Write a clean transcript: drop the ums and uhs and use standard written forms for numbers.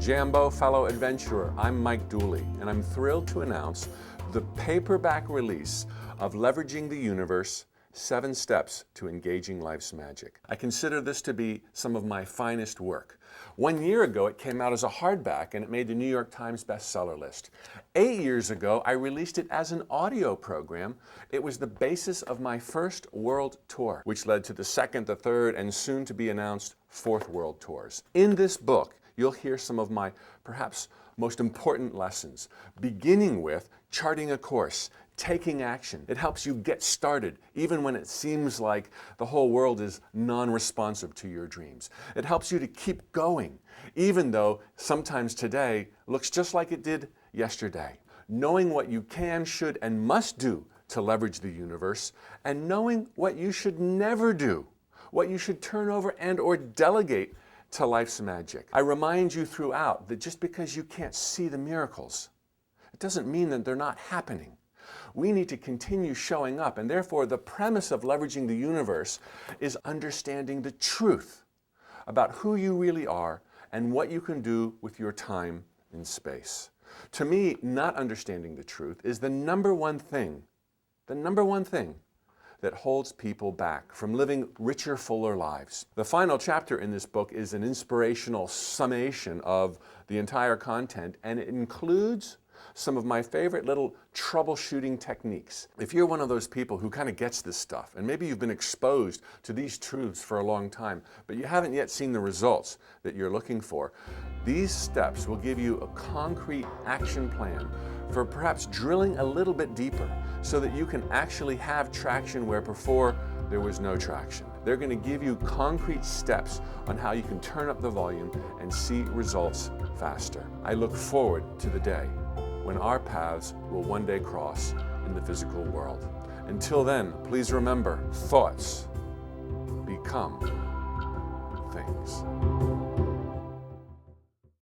Jambo, fellow adventurer, I'm Mike Dooley, and I'm thrilled to announce the paperback release of Leveraging the Universe, 7 Steps to Engaging Life's Magic. I consider this to be some of my finest work. 1 year ago, it came out as a hardback and it made the New York Times bestseller list. 8 years ago, I released it as an audio program. It was the basis of my first world tour, which led to the second, the third, and soon to be announced 4th world tours. In this book, you'll hear some of my perhaps most important lessons, beginning with charting a course, taking action. It helps you get started, even when it seems like the whole world is non-responsive to your dreams. It helps you to keep going, even though sometimes today looks just like it did yesterday. Knowing what you can, should, and must do to leverage the universe, and knowing what you should never do, what you should turn over and/or delegate to life's magic. I remind you throughout that just because you can't see the miracles, it doesn't mean that they're not happening. We need to continue showing up, and therefore the premise of Leveraging the Universe is understanding the truth about who you really are and what you can do with your time in space. To me, not understanding the truth is the number one thing that holds people back from living richer, fuller lives. The final chapter in this book is an inspirational summation of the entire content, and it includes some of my favorite little troubleshooting techniques. If you're one of those people who kind of gets this stuff, and maybe you've been exposed to these truths for a long time, but you haven't yet seen the results that you're looking for, these steps will give you a concrete action plan for perhaps drilling a little bit deeper so that you can actually have traction where before there was no traction. They're going to give you concrete steps on how you can turn up the volume and see results faster. I look forward to the day when our paths will one day cross in the physical world. Until then, please remember, thoughts become things.